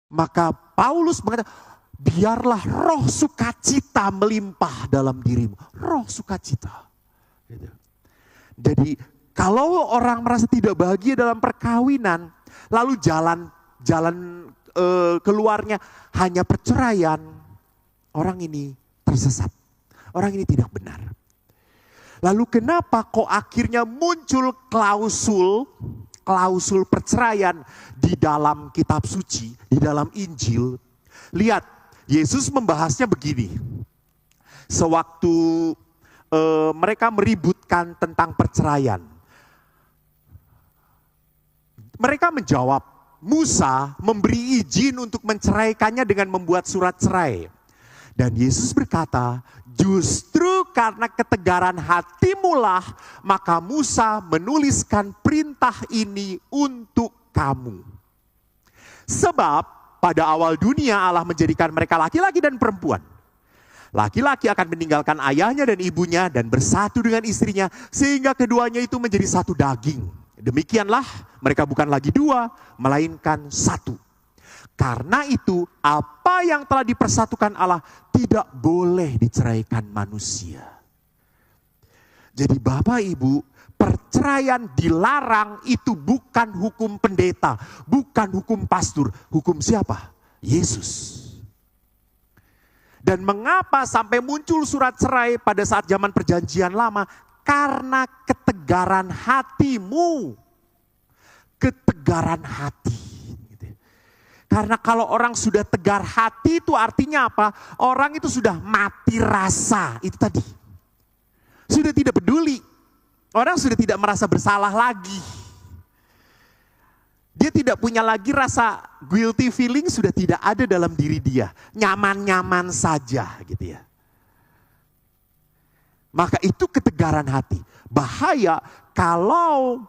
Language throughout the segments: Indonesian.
Maka Paulus mengatakan, biarlah roh sukacita melimpah dalam dirimu. Roh sukacita. Gitu. Jadi kalau orang merasa tidak bahagia dalam perkawinan, lalu jalan keluarnya hanya perceraian, orang ini tersesat. Orang ini tidak benar. Lalu kenapa kok akhirnya muncul klausul perceraian di dalam kitab suci, di dalam Injil? Lihat, Yesus membahasnya begini. Sewaktu mereka meributkan tentang perceraian, mereka menjawab, Musa memberi izin untuk menceraikannya dengan membuat surat cerai. Dan Yesus berkata, justru karena ketegaran hatimulah, maka Musa menuliskan perintah ini untuk kamu. Sebab pada awal dunia Allah menjadikan mereka laki-laki dan perempuan. Laki-laki akan meninggalkan ayahnya dan ibunya dan bersatu dengan istrinya, sehingga keduanya itu menjadi satu daging. Demikianlah mereka bukan lagi dua, melainkan satu. Karena itu apa yang telah dipersatukan Allah tidak boleh diceraikan manusia. Jadi Bapak Ibu, perceraian dilarang itu bukan hukum pendeta, bukan hukum pastor. Hukum siapa? Yesus. Dan mengapa sampai muncul surat cerai pada saat zaman perjanjian lama? Karena ketegaran hatimu. Ketegaran hati. Karena kalau orang sudah tegar hati itu artinya apa? Orang itu sudah mati rasa, itu tadi. Sudah tidak peduli. Orang sudah tidak merasa bersalah lagi. Dia tidak punya lagi rasa guilty feeling, sudah tidak ada dalam diri dia. Nyaman-nyaman saja gitu ya. Maka itu ketegaran hati. Bahaya kalau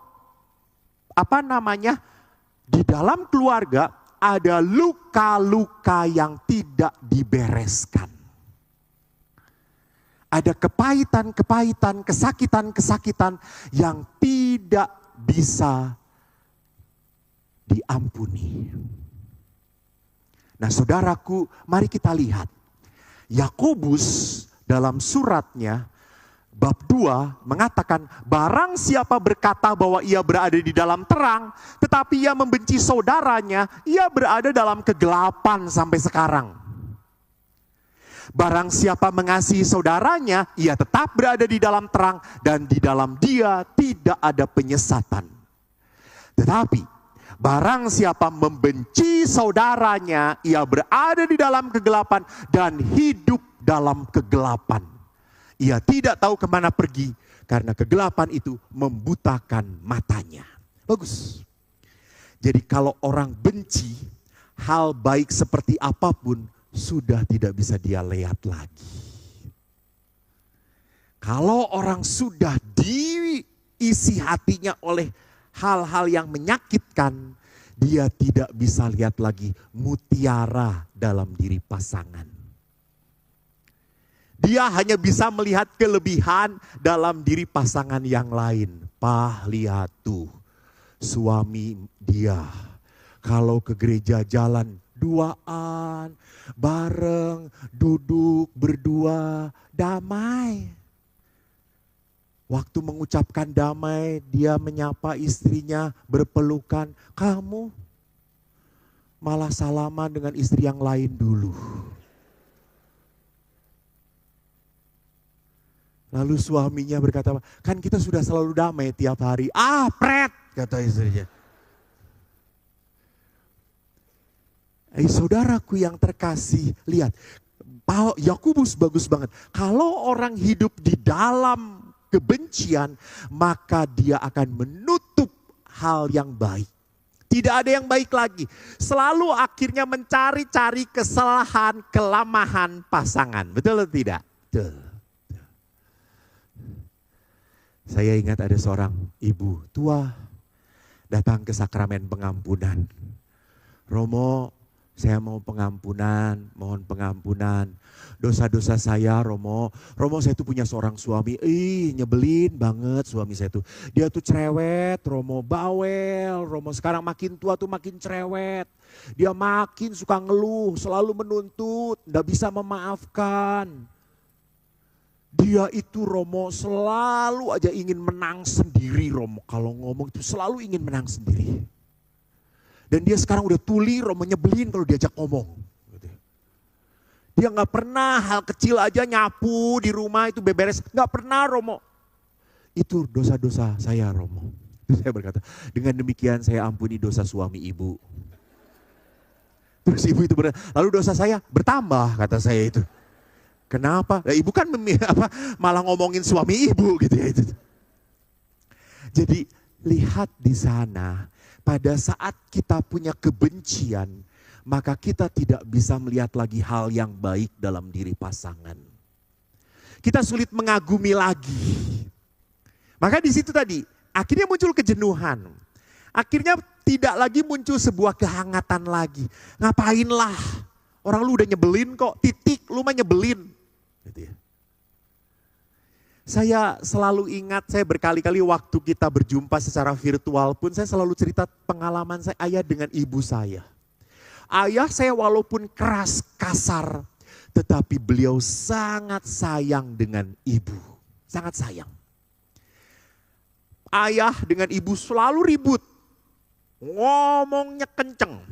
di dalam keluarga ada luka-luka yang tidak dibereskan. Ada kepahitan, kesakitan yang tidak bisa diampuni. Nah saudaraku, mari kita lihat. Yakobus dalam suratnya bab 2 mengatakan, barang siapa berkata bahwa ia berada di dalam terang, tetapi ia membenci saudaranya, ia berada dalam kegelapan sampai sekarang. Barang siapa mengasihi saudaranya, ia tetap berada di dalam terang, dan di dalam dia tidak ada penyesatan. Tetapi barang siapa membenci saudaranya, ia berada di dalam kegelapan dan hidup dalam kegelapan. Ia tidak tahu kemana pergi karena kegelapan itu membutakan matanya. Bagus. Jadi kalau orang benci, hal baik seperti apapun sudah tidak bisa dia lihat lagi. Kalau orang sudah diisi hatinya oleh hal-hal yang menyakitkan, dia tidak bisa lihat lagi mutiara dalam diri pasangan. Dia hanya bisa melihat kelebihan dalam diri pasangan yang lain. Lihat tuh, suami dia kalau ke gereja jalan duaan, bareng, duduk berdua, damai. Waktu mengucapkan damai, dia menyapa istrinya berpelukan. Kamu malah salaman dengan istri yang lain dulu. Lalu suaminya berkata, kan kita sudah selalu damai tiap hari. Pret, kata istrinya. Saudaraku yang terkasih, lihat. Yakobus bagus banget. Kalau orang hidup di dalam kebencian, maka dia akan menutup hal yang baik. Tidak ada yang baik lagi. Selalu akhirnya mencari-cari kesalahan, kelemahan pasangan. Betul atau tidak? Betul. Saya ingat ada seorang ibu tua datang ke sakramen pengampunan. Romo, saya mau pengampunan, mohon pengampunan. Dosa-dosa saya Romo. Romo, saya tuh punya seorang suami, nyebelin banget suami saya tuh. Dia tuh cerewet, Romo, bawel. Romo sekarang makin tua tuh makin cerewet. Dia makin suka ngeluh, selalu menuntut, tidak bisa memaafkan. Dia itu Romo selalu aja ingin menang sendiri Romo. Kalau ngomong itu selalu ingin menang sendiri. Dan dia sekarang udah tuli Romo, nyebelin kalau diajak ngomong. Dia gak pernah hal kecil aja nyapu di rumah itu beberes. Gak pernah Romo. Itu dosa-dosa saya Romo. Saya berkata, dengan demikian saya ampuni dosa suami ibu. Terus ibu itu berkata, lalu dosa saya bertambah kata saya itu. Kenapa? Nah, ibu kan malah ngomongin suami ibu gitu ya. Itu. Jadi lihat di sana, pada saat kita punya kebencian, maka kita tidak bisa melihat lagi hal yang baik dalam diri pasangan. Kita sulit mengagumi lagi. Maka di situ tadi, akhirnya muncul kejenuhan. Akhirnya tidak lagi muncul sebuah kehangatan lagi. Ngapainlah, orang lu udah nyebelin kok, titik, lu mah nyebelin. Gitu ya. Saya selalu ingat, saya berkali-kali waktu kita berjumpa secara virtual pun, saya selalu cerita pengalaman saya dengan ibu saya. Ayah saya walaupun keras, kasar, tetapi beliau sangat sayang dengan ibu. Sangat sayang. Ayah dengan ibu selalu ribut. Ngomongnya kenceng.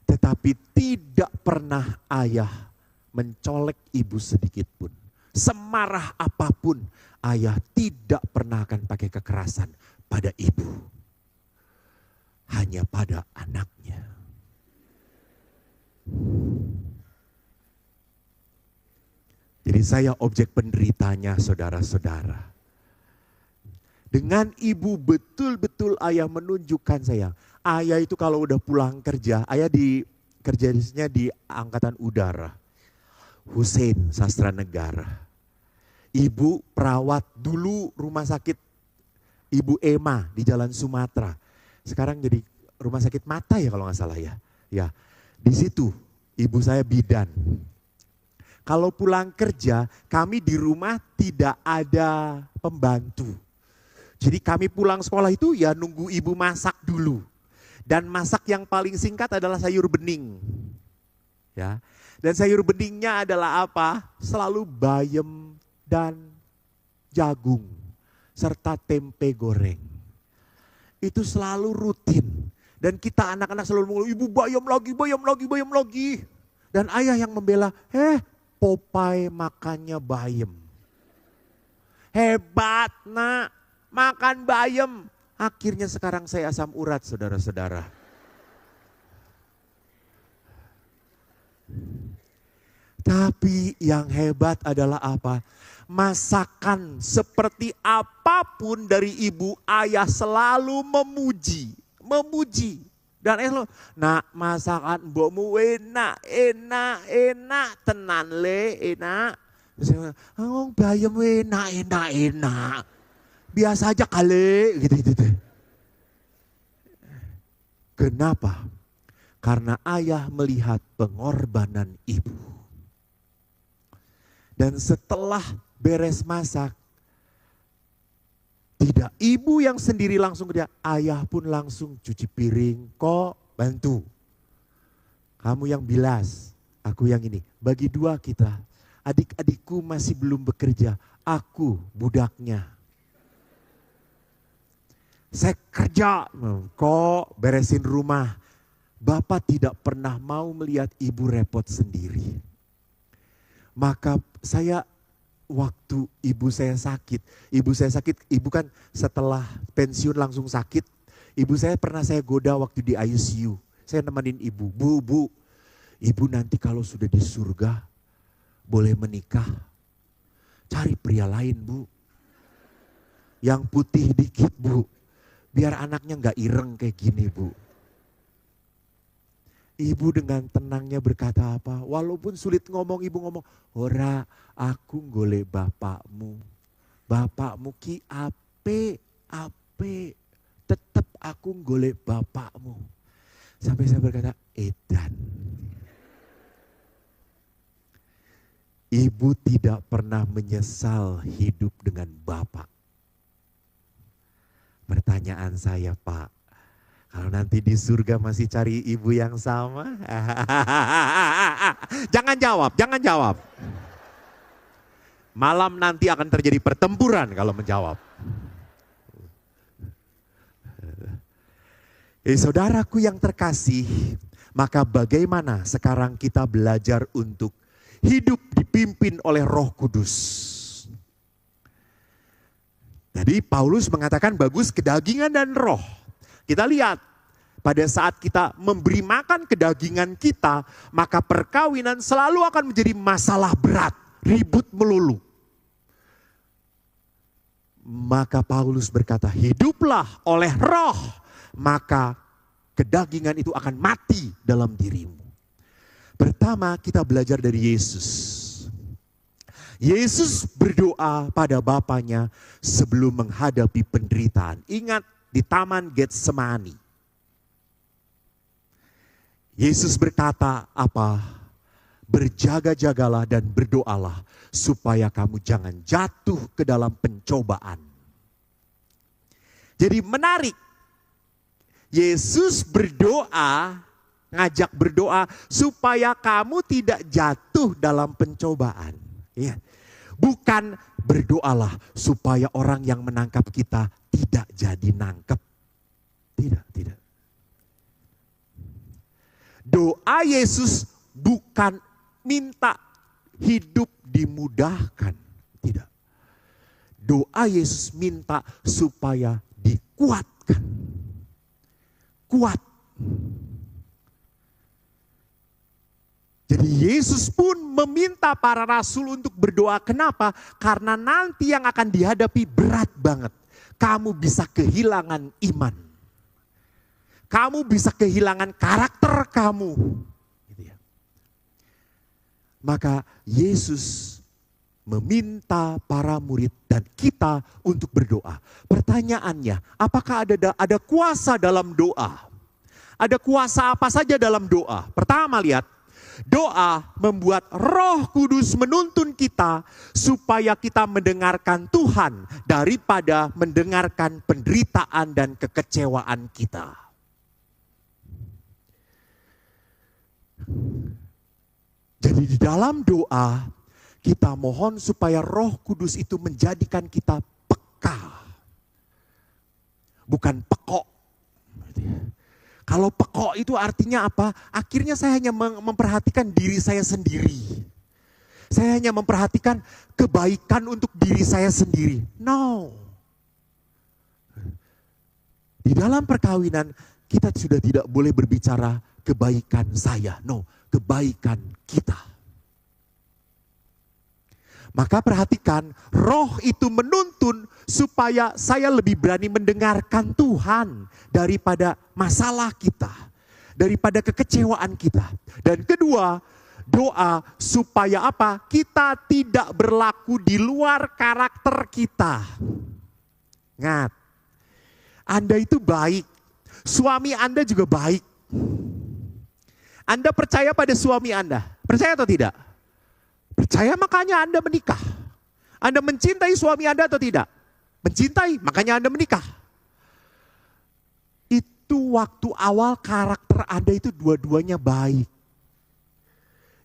Tetapi tidak pernah ayah mencolek ibu sedikit pun. Semarah apapun, ayah tidak pernah akan pakai kekerasan pada ibu. Hanya pada anaknya. Jadi saya objek penderitanya saudara-saudara. Dengan ibu betul-betul ayah menunjukkan sayang. Ayah itu kalau udah pulang kerja, ayah kerjanya di Angkatan Udara. Hussein Sastra Negara. Ibu perawat dulu rumah sakit Ibu Ema di Jalan Sumatera. Sekarang jadi rumah sakit mata ya kalau nggak salah ya. Ya, di situ ibu saya bidan. Kalau pulang kerja, kami di rumah tidak ada pembantu. Jadi kami pulang sekolah itu ya nunggu ibu masak dulu. Dan masak yang paling singkat adalah sayur bening. Ya. Dan sayur beningnya adalah apa? Selalu bayam dan jagung. Serta tempe goreng. Itu selalu rutin. Dan kita anak-anak selalu ngomong, ibu bayam lagi, bayam lagi, bayam lagi. Dan ayah yang membela, Popeye makannya bayam. Hebat nak. Makan bayam, akhirnya sekarang saya asam urat saudara-saudara. Tapi yang hebat adalah apa? Masakan seperti apapun dari ibu ayah selalu memuji. Memuji. Dan nak masakan mbokmu enak, enak, enak, tenan le, enak. Saya ngomong bayam enak, enak, enak. Biasa aja kali gitu. Kenapa? Karena ayah melihat pengorbanan ibu. Dan setelah beres masak, tidak ibu yang sendiri langsung kerja, ayah pun langsung cuci piring, kok bantu. Kamu yang bilas, aku yang ini. Bagi dua kita, adik-adikku masih belum bekerja, aku budaknya. Saya kerja, kok beresin rumah. Bapak tidak pernah mau melihat ibu repot sendiri. Maka saya waktu ibu saya sakit, ibu kan setelah pensiun langsung sakit. Ibu saya pernah saya goda waktu di ICU. Saya nemenin ibu, bu, ibu nanti kalau sudah di surga boleh menikah. Cari pria lain bu. Yang putih dikit bu. Biar anaknya gak ireng kayak gini bu. Ibu dengan tenangnya berkata apa? Walaupun sulit ngomong, ibu ngomong, ora aku golek bapakmu. Bapakmu ki ape, tetep aku golek bapakmu. Sampai saya berkata, edan. Ibu tidak pernah menyesal hidup dengan bapak. Pertanyaan saya Pak, Kalau nanti di surga masih cari ibu yang sama. Jangan jawab, jangan jawab. Malam nanti akan terjadi pertempuran kalau menjawab. Saudaraku yang terkasih, maka bagaimana sekarang kita belajar untuk hidup dipimpin oleh Roh Kudus? Jadi Paulus mengatakan bagus kedagingan dan roh. Kita lihat, pada saat kita memberi makan kedagingan kita, maka perkawinan selalu akan menjadi masalah berat, ribut melulu. Maka Paulus berkata, hiduplah oleh roh, maka kedagingan itu akan mati dalam dirimu. Pertama, kita belajar dari Yesus. Yesus berdoa pada Bapanya sebelum menghadapi penderitaan. Ingat, di Taman Getsemani. Yesus berkata apa? Berjaga-jagalah dan berdoalah supaya kamu jangan jatuh ke dalam pencobaan. Jadi menarik. Yesus berdoa, ngajak berdoa supaya kamu tidak jatuh dalam pencobaan. Ya. Bukan berdoalah supaya orang yang menangkap kita tidak jadi nangkep. Tidak, tidak. Doa Yesus bukan minta hidup dimudahkan. Tidak. Doa Yesus minta supaya dikuatkan. Kuat. Jadi Yesus pun meminta para rasul untuk berdoa. Kenapa? Karena nanti yang akan dihadapi berat banget. Kamu bisa kehilangan iman. Kamu bisa kehilangan karakter kamu. Gitu ya. Maka Yesus meminta para murid dan kita untuk berdoa. Pertanyaannya, apakah ada kuasa dalam doa? Ada kuasa apa saja dalam doa? Pertama lihat. Doa membuat Roh Kudus menuntun kita supaya kita mendengarkan Tuhan daripada mendengarkan penderitaan dan kekecewaan kita. Jadi di dalam doa kita mohon supaya Roh Kudus itu menjadikan kita peka. Bukan pekok. Kalau pekok itu artinya apa? Akhirnya saya hanya memperhatikan diri saya sendiri. Saya hanya memperhatikan kebaikan untuk diri saya sendiri. No. Di dalam perkawinan kita sudah tidak boleh berbicara kebaikan saya. No, kebaikan kita. Maka perhatikan, Roh itu menuntun supaya saya lebih berani mendengarkan Tuhan daripada masalah kita, daripada kekecewaan kita. Dan kedua, doa supaya apa? Kita tidak berlaku di luar karakter kita. Ingat, Anda itu baik, suami Anda juga baik. Anda percaya pada suami Anda? Percaya atau tidak? Percaya, makanya Anda menikah. Anda mencintai suami Anda atau tidak? Mencintai, makanya Anda menikah. Itu waktu awal karakter Anda itu dua-duanya baik.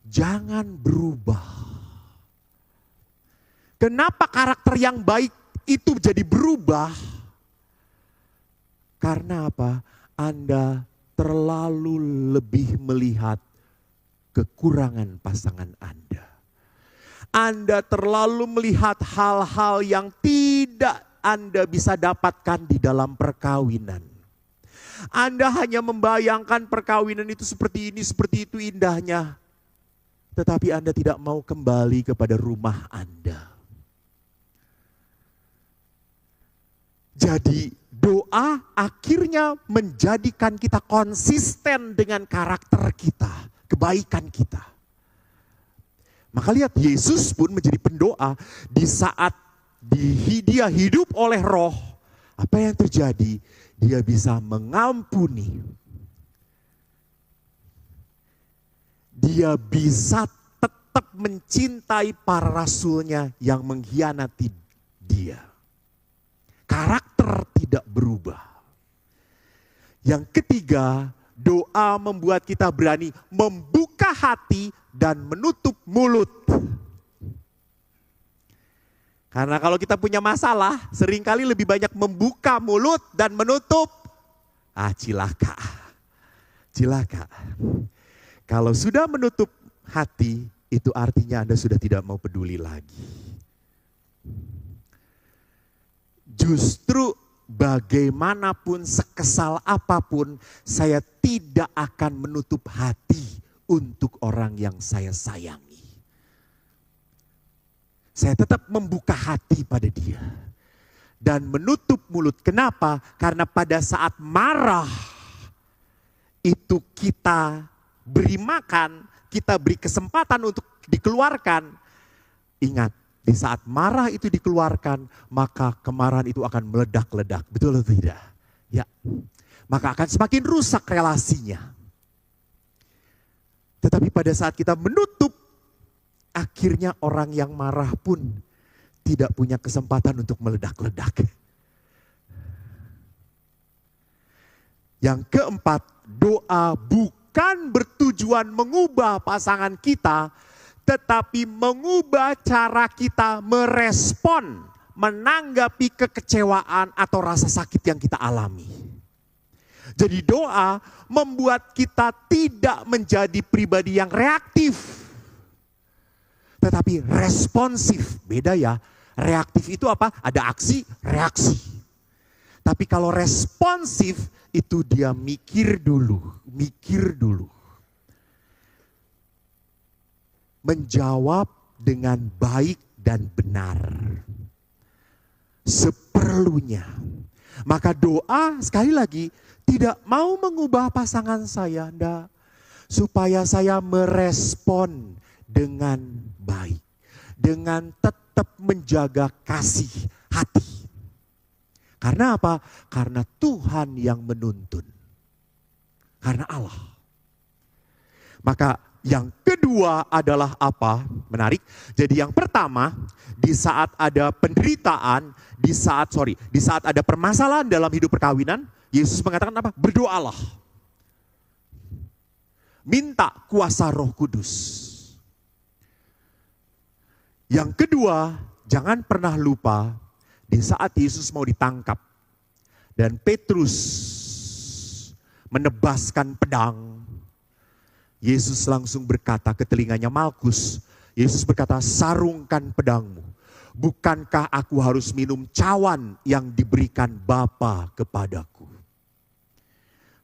Jangan berubah. Kenapa karakter yang baik itu jadi berubah? Karena apa? Anda terlalu lebih melihat kekurangan pasangan Anda. Anda terlalu melihat hal-hal yang tidak Anda bisa dapatkan di dalam perkawinan. Anda hanya membayangkan perkawinan itu seperti ini, seperti itu indahnya. Tetapi Anda tidak mau kembali kepada rumah Anda. Jadi doa akhirnya menjadikan kita konsisten dengan karakter kita, kebaikan kita. Maka lihat, Yesus pun menjadi pendoa di saat dia hidup oleh Roh. Apa yang terjadi? Dia bisa mengampuni. Dia bisa tetap mencintai para rasulnya yang mengkhianati dia. Karakter tidak berubah. Yang ketiga, doa membuat kita berani membuka hati dan menutup mulut. Karena kalau kita punya masalah, seringkali lebih banyak membuka mulut dan menutup. Cilaka. Cilaka. Kalau sudah menutup hati, itu artinya Anda sudah tidak mau peduli lagi. Justru bagaimanapun, sekesal apapun, saya tidak akan menutup hati untuk orang yang saya sayangi. Saya tetap membuka hati pada dia. Dan menutup mulut. Kenapa? Karena pada saat marah, itu kita beri makan, kita beri kesempatan untuk dikeluarkan. Ingat, di saat marah itu dikeluarkan, maka kemarahan itu akan meledak-ledak. Betul atau tidak? Ya. Maka akan semakin rusak relasinya. Tetapi pada saat kita menutup, akhirnya orang yang marah pun tidak punya kesempatan untuk meledak-ledak. Yang keempat, doa bukan bertujuan mengubah pasangan kita, tetapi mengubah cara kita merespon, menanggapi kekecewaan atau rasa sakit yang kita alami. Jadi doa membuat kita tidak menjadi pribadi yang reaktif, tetapi responsif. Beda ya, reaktif itu apa? Ada aksi, reaksi. Tapi kalau responsif itu dia mikir dulu. Menjawab dengan baik dan benar. Seperlunya. Maka doa sekali lagi tidak mau mengubah pasangan saya, enggak. Supaya saya merespon dengan baik. Dengan tetap menjaga kasih hati. Karena apa? Karena Tuhan yang menuntun. Karena Allah. Maka yang kedua adalah apa? Menarik. Jadi yang pertama, di saat ada penderitaan, di saat ada permasalahan dalam hidup perkawinan, Yesus mengatakan apa? Berdoalah. Minta kuasa Roh Kudus. Yang kedua, jangan pernah lupa di saat Yesus mau ditangkap dan Petrus menebaskan pedang, Yesus langsung berkata ke telinganya Malkus, Yesus berkata, sarungkan pedangmu. Bukankah aku harus minum cawan yang diberikan Bapa kepadaku?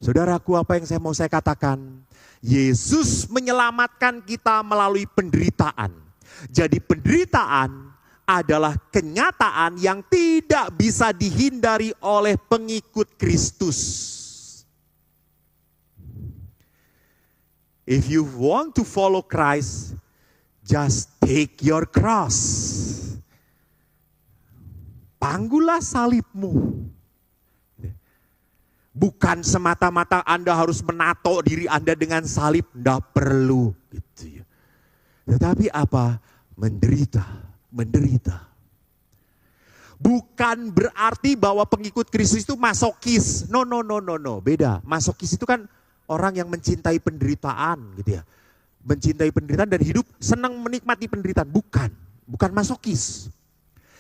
Saudaraku, apa yang mau saya katakan? Yesus menyelamatkan kita melalui penderitaan. Jadi penderitaan adalah kenyataan yang tidak bisa dihindari oleh pengikut Kristus. If you want to follow Christ, just take your cross. Panggulah salibmu. Bukan semata-mata Anda harus menato diri Anda dengan salib, tidak perlu. Gitu ya. Tetapi apa? Menderita. Bukan berarti bahwa pengikut Kristus itu masokis. No. Beda. Masokis itu kan orang yang mencintai penderitaan gitu ya. Mencintai penderitaan dan hidup senang menikmati penderitaan. Bukan masokis.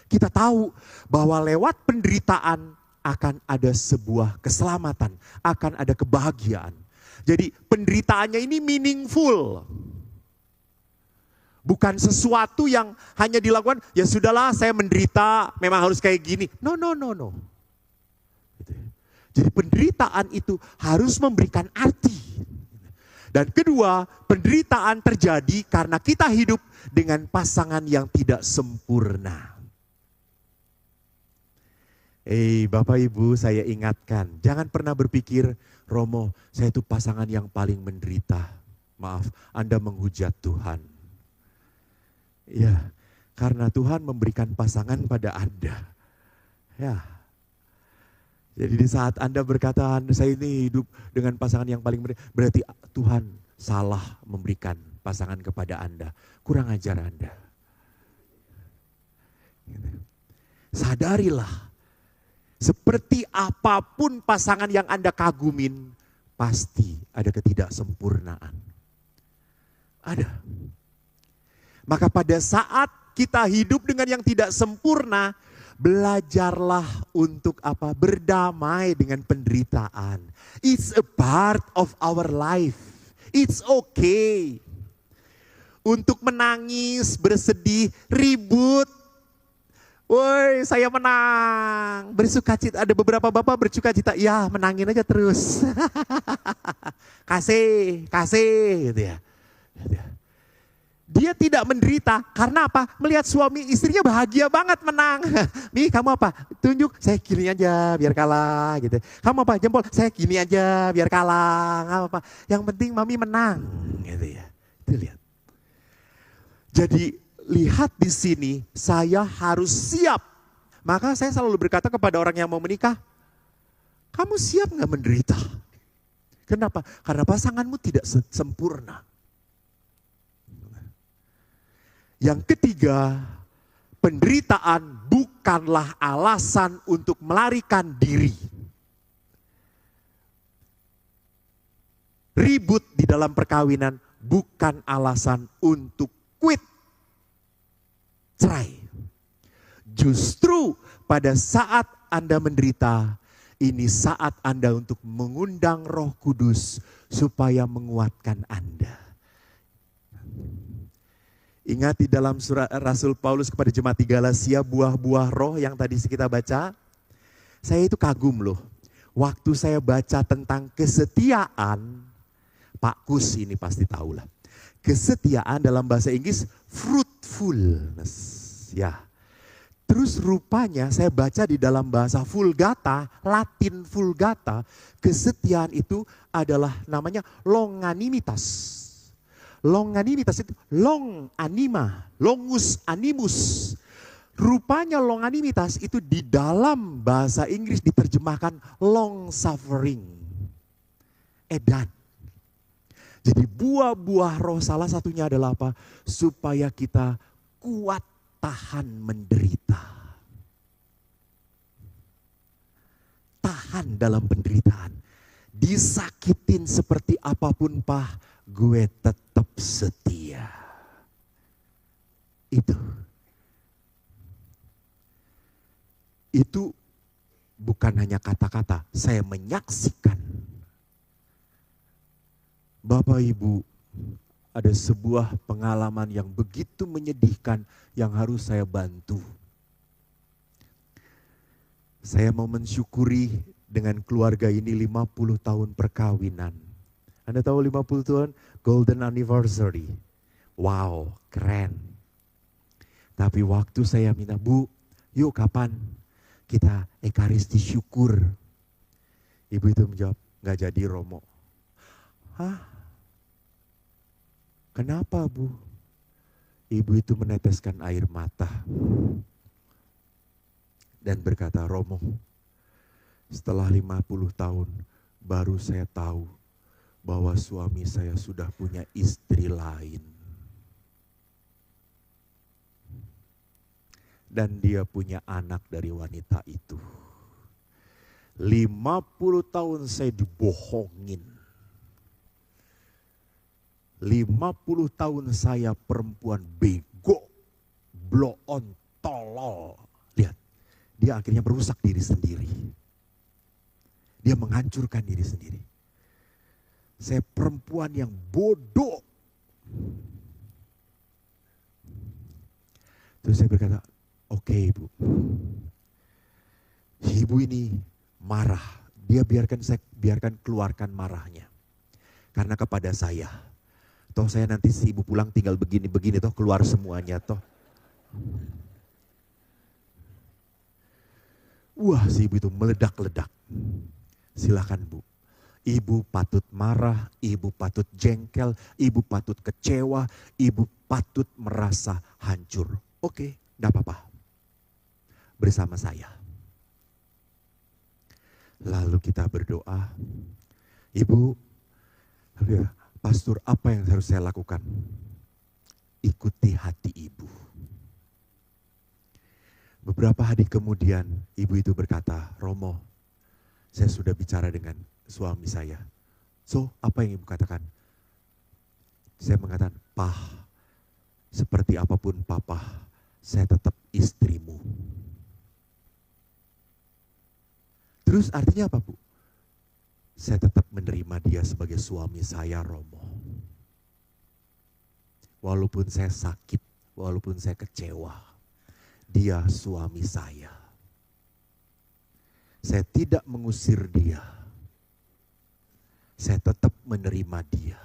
Kita tahu bahwa lewat penderitaan akan ada sebuah keselamatan. Akan ada kebahagiaan. Jadi penderitaannya ini meaningful. Bukan sesuatu yang hanya dilakukan, ya sudahlah saya menderita, memang harus kayak gini. No. Jadi penderitaan itu harus memberikan arti. Dan kedua, penderitaan terjadi karena kita hidup dengan pasangan yang tidak sempurna. Bapak Ibu, saya ingatkan, jangan pernah berpikir, Romo, saya itu pasangan yang paling menderita. Maaf, Anda menghujat Tuhan. Ya, karena Tuhan memberikan pasangan pada Anda. Ya. Jadi di saat Anda berkata, saya ini hidup dengan pasangan yang paling menderita, berarti Tuhan salah memberikan pasangan kepada Anda. Kurang ajar Anda. Sadarilah Seperti apapun pasangan yang Anda kagumin, pasti ada ketidaksempurnaan. Ada. Maka pada saat kita hidup dengan yang tidak sempurna, belajarlah untuk apa? Berdamai dengan penderitaan. It's a part of our life. It's okay. Untuk menangis, bersedih, ribut. Woi, saya menang. Bersukacita. Ada beberapa bapak bersukacita. Ya, menangin aja terus. kasih gitu ya. Dia tidak menderita karena apa? Melihat suami istrinya bahagia banget menang. Mi, kamu apa? Tunjuk, saya gini aja biar kalah gitu. Kamu apa? Jempol, saya gini aja biar kalah. Nggak apa. Yang penting mami menang gitu ya. Itu lihat. Jadi lihat di sini, saya harus siap. Maka saya selalu berkata kepada orang yang mau menikah, kamu siap nggak menderita? Kenapa? Karena pasanganmu tidak sempurna. Yang ketiga, penderitaan bukanlah alasan untuk melarikan diri. Ribut di dalam perkawinan bukan alasan untuk quit. Cerai. Justru pada saat Anda menderita, ini saat Anda untuk mengundang Roh Kudus supaya menguatkan Anda. Ingat di dalam surat Rasul Paulus kepada jemaat di Galatia, buah-buah roh yang tadi kita baca. Saya itu kagum loh. Waktu saya baca tentang kesetiaan, Pak Kus ini pasti tahu lah. Kesetiaan dalam bahasa Inggris fruitfulness. Ya. Terus rupanya saya baca di dalam bahasa Vulgata, Latin Vulgata, kesetiaan itu adalah namanya longanimitas. Longanimitas itu long anima, longus animus. Rupanya longanimitas itu di dalam bahasa Inggris diterjemahkan long suffering. Edan. Jadi buah-buah roh salah satunya adalah apa? Supaya kita kuat tahan menderita. Tahan dalam penderitaan. Disakitin seperti apapun Pak, gue tetap setia. Itu bukan hanya kata-kata, saya menyaksikan. Bapak Ibu, ada sebuah pengalaman yang begitu menyedihkan yang harus saya bantu. Saya mau mensyukuri dengan keluarga ini 50 tahun perkawinan. Anda tahu 50 tahun golden anniversary. Wow, keren. Tapi waktu saya minta, Bu, yuk kapan kita ekaristi syukur. Ibu itu menjawab, gak jadi Romo. Hah? Kenapa Bu? Ibu itu meneteskan air mata. Dan berkata, Romo, setelah 50 tahun baru saya tahu bahwa suami saya sudah punya istri lain. Dan dia punya anak dari wanita itu. 50 tahun saya dibohongin. 50 tahun saya perempuan bego, blow on, tolol. Lihat, dia akhirnya merusak diri sendiri. Dia menghancurkan diri sendiri. Saya perempuan yang bodoh. Terus saya berkata, oke Ibu. Ibu ini marah. Dia biarkan keluarkan marahnya. Karena kepada saya. Toh saya nanti si ibu pulang tinggal begini-begini toh keluar semuanya toh. Wah si ibu itu meledak-ledak. Silakan Bu. Ibu patut marah, ibu patut jengkel, ibu patut kecewa, ibu patut merasa hancur. Oke, enggak apa-apa. Bersama saya. Lalu kita berdoa. Ibu, Pastor, apa yang harus saya lakukan? Ikuti hati ibu. Beberapa hari kemudian ibu itu berkata, Romo, saya sudah bicara dengan suami saya. So, apa yang ibu katakan? Saya mengatakan, Pah, seperti apapun papa, saya tetap istrimu. Terus artinya apa, Bu? Saya tetap menerima dia sebagai suami saya, Romo. Walaupun saya sakit, walaupun saya kecewa, dia suami saya. Saya tidak mengusir dia. Saya tetap menerima dia.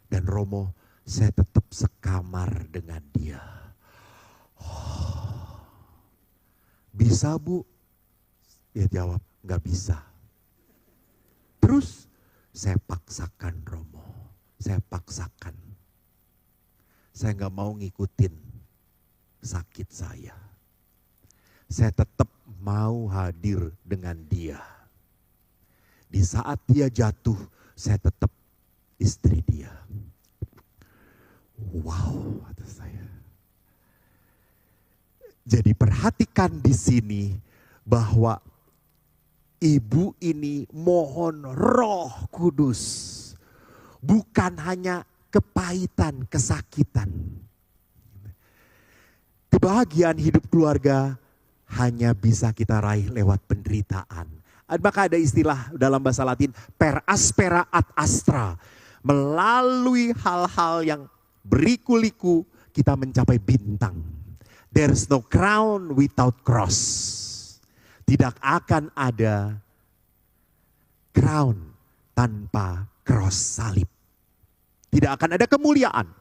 Dan Romo, saya tetap sekamar dengan dia. Oh, bisa, Bu? Dia jawab, nggak bisa. Terus saya paksakan, Romo. Saya paksakan. Saya nggak mau ngikutin sakit saya. Saya tetap mau hadir dengan dia. Di saat dia jatuh, saya tetap istri dia. Wow, kata saya. Jadi perhatikan di sini bahwa ibu ini mohon Roh Kudus. Bukan hanya kepahitan, kesakitan. Kebahagiaan hidup keluarga hanya bisa kita raih lewat penderitaan. Maka ada istilah dalam bahasa Latin, per aspera ad astra. Melalui hal-hal yang berliku-liku kita mencapai bintang. There's no crown without cross. Tidak akan ada crown tanpa cross salib. Tidak akan ada kemuliaan